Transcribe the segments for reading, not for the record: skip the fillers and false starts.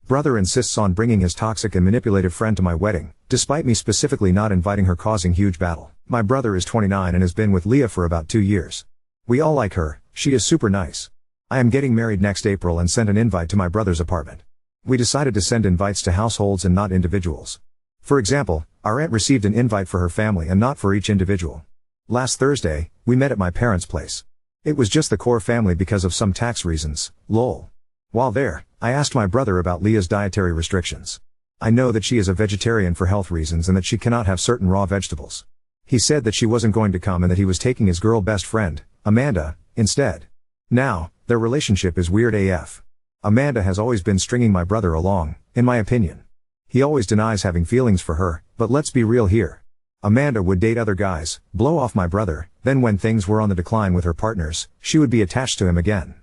Brother insists on bringing his toxic and manipulative friend to my wedding, despite me specifically not inviting her, causing huge battle. My brother is 29 and has been with Leah for about 2 years. We all like her, she is super nice. I am getting married next April and sent an invite to my brother's apartment. We decided to send invites to households and not individuals. For example, our aunt received an invite for her family and not for each individual. Last Thursday, we met at my parents' place. It was just the core family because of some tax reasons, lol. While there, I asked my brother about Leah's dietary restrictions. I know that she is a vegetarian for health reasons and that she cannot have certain raw vegetables. He said that she wasn't going to come and that he was taking his girl best friend, Amanda, instead. Now, their relationship is weird AF. Amanda has always been stringing my brother along, in my opinion. He always denies having feelings for her, but let's be real here. Amanda would date other guys, blow off my brother, then when things were on the decline with her partners, she would be attached to him again.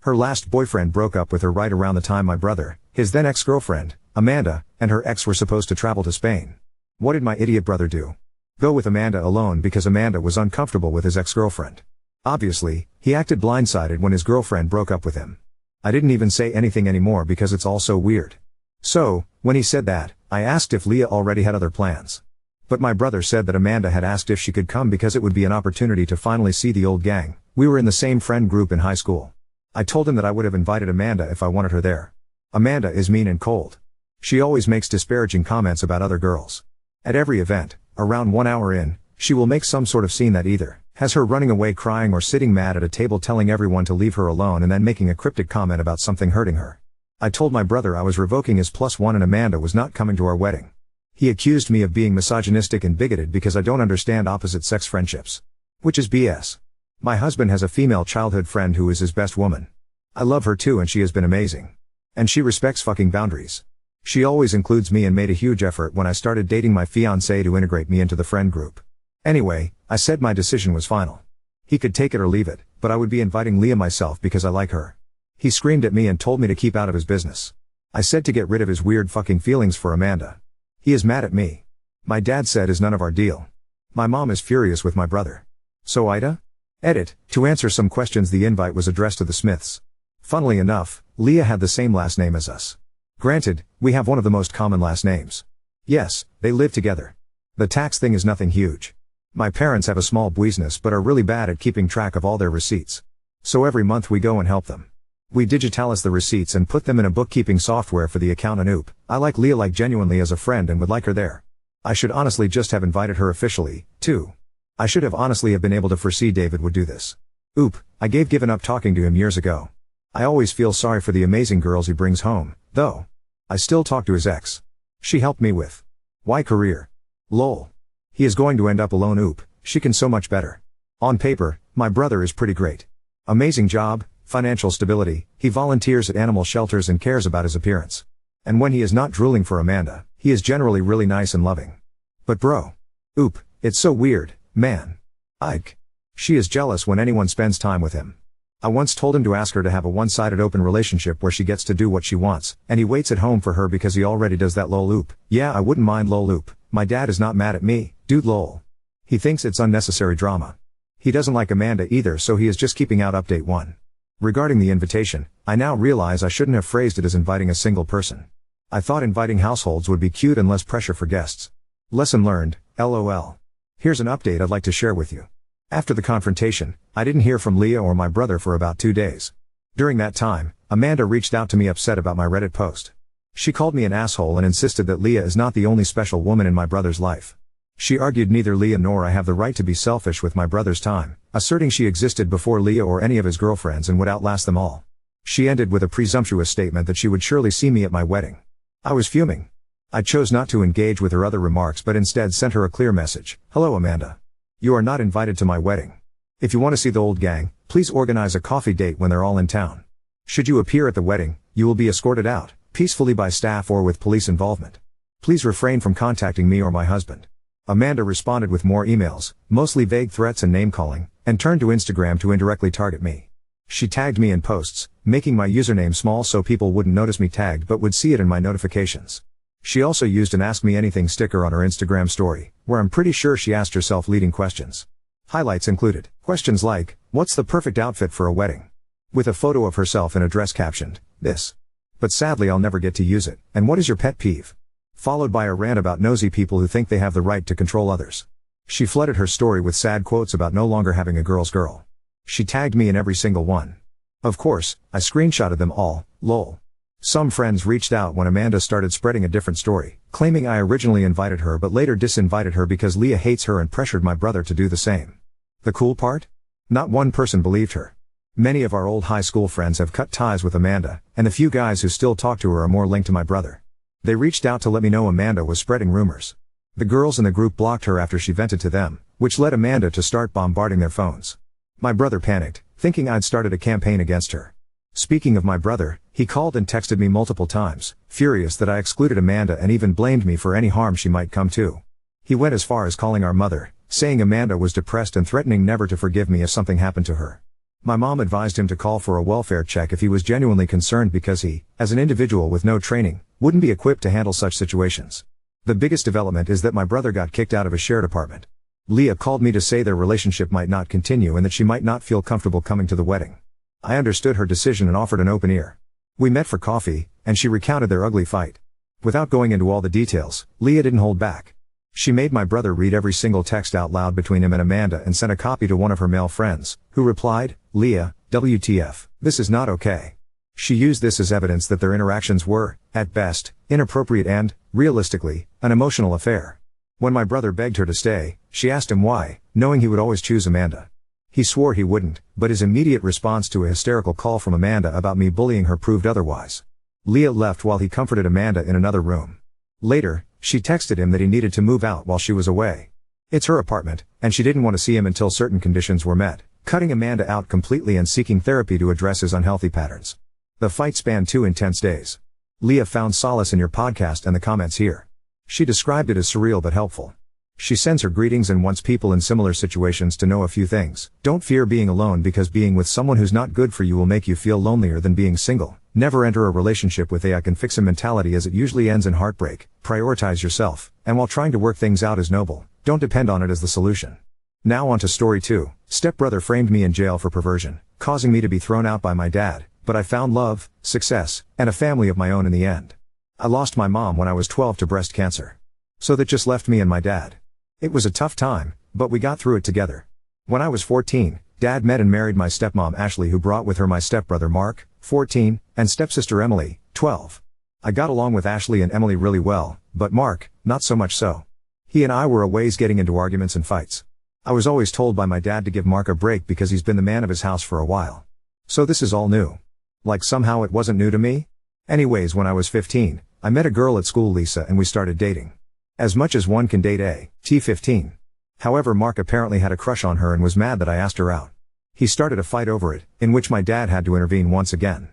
Her last boyfriend broke up with her right around the time my brother, his then ex-girlfriend, Amanda, and her ex were supposed to travel to Spain. What did my idiot brother do? Go with Amanda alone because Amanda was uncomfortable with his ex-girlfriend. Obviously, he acted blindsided when his girlfriend broke up with him. I didn't even say anything anymore because it's all so weird. So, when he said that, I asked if Leah already had other plans. But my brother said that Amanda had asked if she could come because it would be an opportunity to finally see the old gang. We were in the same friend group in high school. I told him that I would have invited Amanda if I wanted her there. Amanda is mean and cold. She always makes disparaging comments about other girls. At every event, around 1 hour in, she will make some sort of scene that either has her running away crying or sitting mad at a table telling everyone to leave her alone and then making a cryptic comment about something hurting her. I told my brother I was revoking his +1 and Amanda was not coming to our wedding. He accused me of being misogynistic and bigoted because I don't understand opposite sex friendships. Which is BS. My husband has a female childhood friend who is his best woman. I love her too and she has been amazing. And she respects fucking boundaries. She always includes me and made a huge effort when I started dating my fiancé to integrate me into the friend group. Anyway, I said my decision was final. He could take it or leave it, but I would be inviting Leah myself because I like her. He screamed at me and told me to keep out of his business. I said to get rid of his weird fucking feelings for Amanda. He is mad at me. My dad said is none of our deal. My mom is furious with my brother. So Ida? Edit, to answer some questions the invite was addressed to the Smiths. Funnily enough, Leah had the same last name as us. Granted, we have one of the most common last names. Yes, they live together. The tax thing is nothing huge. My parents have a small business but are really bad at keeping track of all their receipts. So every month we go and help them. We digitalize the receipts and put them in a bookkeeping software for the accountant. Oop, I like Leah like genuinely as a friend and would like her there. I should honestly just have invited her officially, too. I should have honestly have been able to foresee David would do this. Oop, I given up talking to him years ago. I always feel sorry for the amazing girls he brings home, though. I still talk to his ex. She helped me with Y career. Lol. He is going to end up alone. Oop, she can so much better. On paper, my brother is pretty great. Amazing job, financial stability, he volunteers at animal shelters and cares about his appearance. And when he is not drooling for Amanda, he is generally really nice and loving. But bro. Oop, it's so weird, man. Ike. She is jealous when anyone spends time with him. I once told him to ask her to have a one-sided open relationship where she gets to do what she wants, and he waits at home for her because he already does that lol. Oop. Yeah, I wouldn't mind lol. Oop. My dad is not mad at me, dude lol. He thinks it's unnecessary drama. He doesn't like Amanda either, so he is just keeping out update 1. Regarding the invitation, I now realize I shouldn't have phrased it as inviting a single person. I thought inviting households would be cute and less pressure for guests. Lesson learned, LOL. Here's an update I'd like to share with you. After the confrontation, I didn't hear from Leah or my brother for about 2 days. During that time, Amanda reached out to me upset about my Reddit post. She called me an asshole and insisted that Leah is not the only special woman in my brother's life. She argued neither Leah nor I have the right to be selfish with my brother's time, asserting she existed before Leah or any of his girlfriends and would outlast them all. She ended with a presumptuous statement that she would surely see me at my wedding. I was fuming. I chose not to engage with her other remarks but instead sent her a clear message. Hello Amanda. You are not invited to my wedding. If you want to see the old gang, please organize a coffee date when they're all in town. Should you appear at the wedding, you will be escorted out, peacefully by staff or with police involvement. Please refrain from contacting me or my husband. Amanda responded with more emails, mostly vague threats and name-calling, and turned to Instagram to indirectly target me. She tagged me in posts, making my username small so people wouldn't notice me tagged but would see it in my notifications. She also used an Ask Me Anything sticker on her Instagram story, where I'm pretty sure she asked herself leading questions. Highlights included questions like, what's the perfect outfit for a wedding? With a photo of herself in a dress captioned, this. But sadly I'll never get to use it. And what is your pet peeve? Followed by a rant about nosy people who think they have the right to control others. She flooded her story with sad quotes about no longer having a girl's girl. She tagged me in every single one. Of course, I screenshotted them all, lol. Some friends reached out when Amanda started spreading a different story, claiming I originally invited her but later disinvited her because Leah hates her and pressured my brother to do the same. The cool part? Not one person believed her. Many of our old high school friends have cut ties with Amanda, and the few guys who still talk to her are more linked to my brother. They reached out to let me know Amanda was spreading rumors. The girls in the group blocked her after she vented to them, which led Amanda to start bombarding their phones. My brother panicked, thinking I'd started a campaign against her. Speaking of my brother, he called and texted me multiple times, furious that I excluded Amanda and even blamed me for any harm she might come to. He went as far as calling our mother, saying Amanda was depressed and threatening never to forgive me if something happened to her. My mom advised him to call for a welfare check if he was genuinely concerned because he, as an individual with no training, wouldn't be equipped to handle such situations. The biggest development is that my brother got kicked out of a shared apartment. Leah called me to say their relationship might not continue and that she might not feel comfortable coming to the wedding. I understood her decision and offered an open ear. We met for coffee, and she recounted their ugly fight. Without going into all the details, Leah didn't hold back. She made my brother read every single text out loud between him and Amanda and sent a copy to one of her male friends, who replied, "Leah, WTF, this is not okay." She used this as evidence that their interactions were, at best, inappropriate and, realistically, an emotional affair. When my brother begged her to stay, she asked him why, knowing he would always choose Amanda. He swore he wouldn't, but his immediate response to a hysterical call from Amanda about me bullying her proved otherwise. Leah left while he comforted Amanda in another room. Later, she texted him that he needed to move out while she was away. It's her apartment, and she didn't want to see him until certain conditions were met, cutting Amanda out completely and seeking therapy to address his unhealthy patterns. The fight spanned 2 intense days. Leah found solace in your podcast and the comments here. She described it as surreal but helpful. She sends her greetings and wants people in similar situations to know a few things. Don't fear being alone because being with someone who's not good for you will make you feel lonelier than being single. Never enter a relationship with a I can fix a mentality as it usually ends in heartbreak. Prioritize yourself, and while trying to work things out is noble, don't depend on it as the solution. Now on to story 2. Stepbrother framed me in jail for perversion, causing me to be thrown out by my dad, but I found love, success, and a family of my own in the end. I lost my mom when I was 12 to breast cancer. So that just left me and my dad. It was a tough time, but we got through it together. When I was 14, Dad met and married my stepmom Ashley, who brought with her my stepbrother Mark, 14, and stepsister Emily, 12. I got along with Ashley and Emily really well, but Mark, not so much so. He and I were always getting into arguments and fights. I was always told by my dad to give Mark a break because he's been the man of his house for a while. So this is all new. Like somehow it wasn't new to me? Anyways, when I was 15, I met a girl at school, Lisa, and we started dating. As much as one can date a T15. However, Mark apparently had a crush on her and was mad that I asked her out. He started a fight over it, in which my dad had to intervene once again.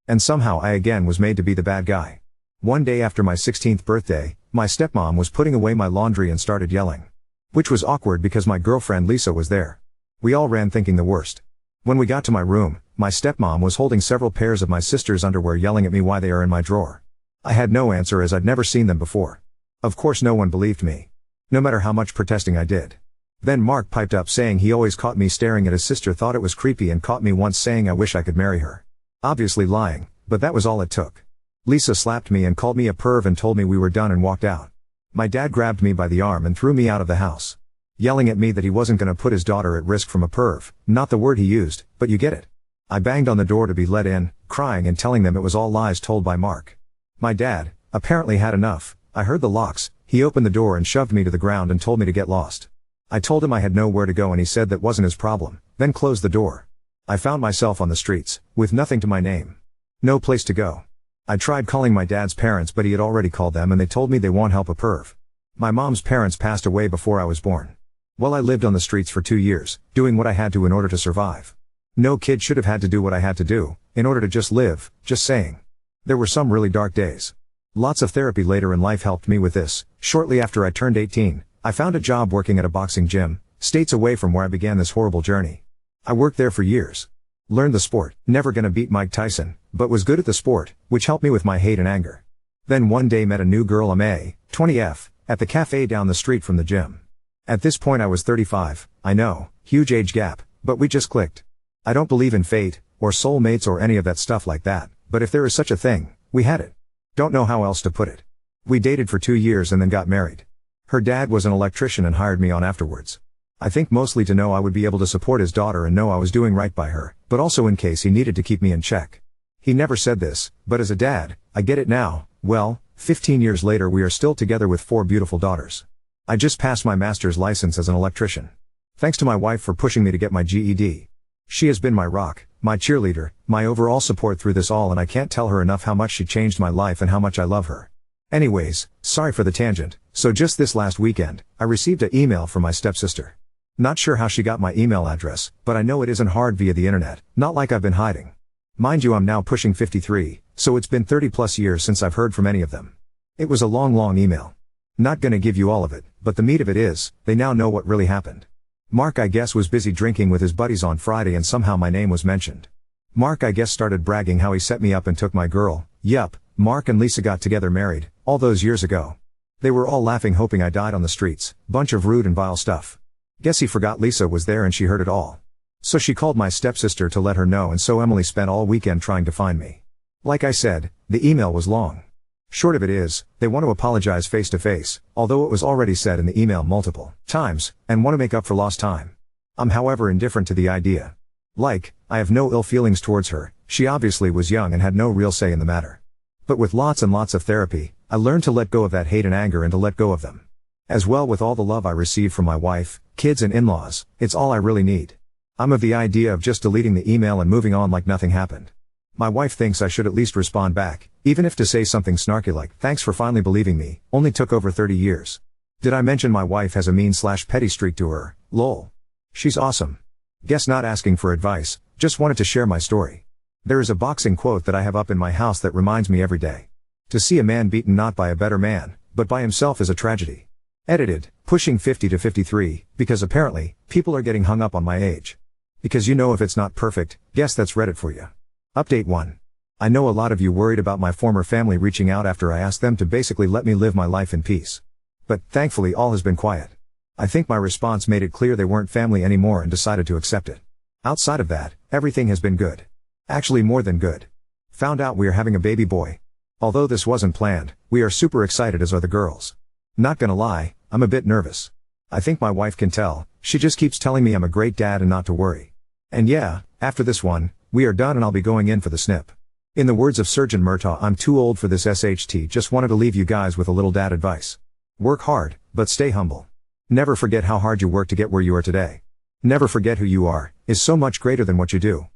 And somehow I again was made to be the bad guy. One day after my 16th birthday, my stepmom was putting away my laundry and started yelling. Which was awkward because my girlfriend Lisa was there. We all ran thinking the worst. When we got to my room, my stepmom was holding several pairs of my sister's underwear, yelling at me why they are in my drawer. I had no answer as I'd never seen them before. Of course no one believed me. No matter how much protesting I did. Then Mark piped up saying he always caught me staring at his sister, thought it was creepy, and caught me once saying I wish I could marry her. Obviously lying, but that was all it took. Lisa slapped me and called me a perv and told me we were done and walked out. My dad grabbed me by the arm and threw me out of the house. Yelling at me that he wasn't gonna put his daughter at risk from a perv, not the word he used, but you get it. I banged on the door to be let in, crying and telling them it was all lies told by Mark. My dad, apparently had enough. I heard the locks, he opened the door and shoved me to the ground and told me to get lost. I told him I had nowhere to go and he said that wasn't his problem, then closed the door. I found myself on the streets, with nothing to my name. No place to go. I tried calling my dad's parents, but he had already called them and they told me they won't help a perv. My mom's parents passed away before I was born. Well, I lived on the streets for 2 years, doing what I had to in order to survive. No kid should have had to do what I had to do, in order to just live, just saying. There were some really dark days. Lots of therapy later in life helped me with this. Shortly after I turned 18, I found a job working at a boxing gym, states away from where I began this horrible journey. I worked there for years. Learned the sport, never gonna beat Mike Tyson, but was good at the sport, which helped me with my hate and anger. Then one day met a new girl, May, 20F, at the cafe down the street from the gym. At this point I was 35, I know, huge age gap, but we just clicked. I don't believe in fate, or soulmates or any of that stuff like that, but if there is such a thing, We had it. Don't know how else to put it. We dated for 2 years and then got married. Her dad was an electrician and hired me on afterwards. I think mostly to know I would be able to support his daughter and know I was doing right by her, but also in case he needed to keep me in check. He never said this, but as a dad, I get it now. Well, 15 years later we are still together with 4 beautiful daughters. I just passed my master's license as an electrician. Thanks to my wife for pushing me to get my GED. She has been my rock, my cheerleader, my overall support through this all, and I can't tell her enough how much she changed my life and how much I love her. Anyways, sorry for the tangent. So just this last weekend, I received an email from my stepsister. Not sure how she got my email address, but I know it isn't hard via the internet, not like I've been hiding. Mind you, I'm now pushing 53, so it's been 30 plus years since I've heard from any of them. It was a long email. Not gonna give you all of it, but the meat of it is, they now know what really happened. Mark, I guess, was busy drinking with his buddies on Friday and somehow my name was mentioned. Mark, I guess, started bragging how he set me up and took my girl. Yup, Mark and Lisa got together married, all those years ago. They were all laughing hoping I died on the streets, bunch of rude and vile stuff. Guess he forgot Lisa was there and she heard it all. So she called my stepsister to let her know, and so Emily spent all weekend trying to find me. Like I said, the email was long. Short of it is, they want to apologize face to face, although it was already said in the email multiple times, and want to make up for lost time. I'm however indifferent to the idea. I have no ill feelings towards her, she obviously was young and had no real say in the matter. But with lots and lots of therapy, I learned to let go of that hate and anger and to let go of them. As well, with all the love I receive from my wife, kids and in-laws, it's all I really need. I'm of the idea of just deleting the email and moving on like nothing happened. My wife thinks I should at least respond back, even if to say something snarky like, "Thanks for finally believing me, only took over 30 years. Did I mention my wife has a mean/petty streak to her, lol. She's awesome. Guess not asking for advice, just wanted to share my story. There is a boxing quote that I have up in my house that reminds me every day. To see a man beaten not by a better man, but by himself is a tragedy." Edited, pushing 50 to 53, because apparently, people are getting hung up on my age. Because you know if it's not perfect, guess that's Reddit for you. Update 1. I know a lot of you worried about my former family reaching out after I asked them to basically let me live my life in peace. But, thankfully, all has been quiet. I think my response made it clear they weren't family anymore and decided to accept it. Outside of that, everything has been good. Actually more than good. Found out we are having a baby boy. Although this wasn't planned, we are super excited, as are the girls. Not gonna lie, I'm a bit nervous. I think my wife can tell, she just keeps telling me I'm a great dad and not to worry. And yeah, after this one, we are done and I'll be going in for the snip. In the words of Surgeon Murtaugh, I'm too old for this SHT, just wanted to leave you guys with a little dad advice. Work hard, but stay humble. Never forget how hard you worked to get where you are today. Never forget who you are, is so much greater than what you do.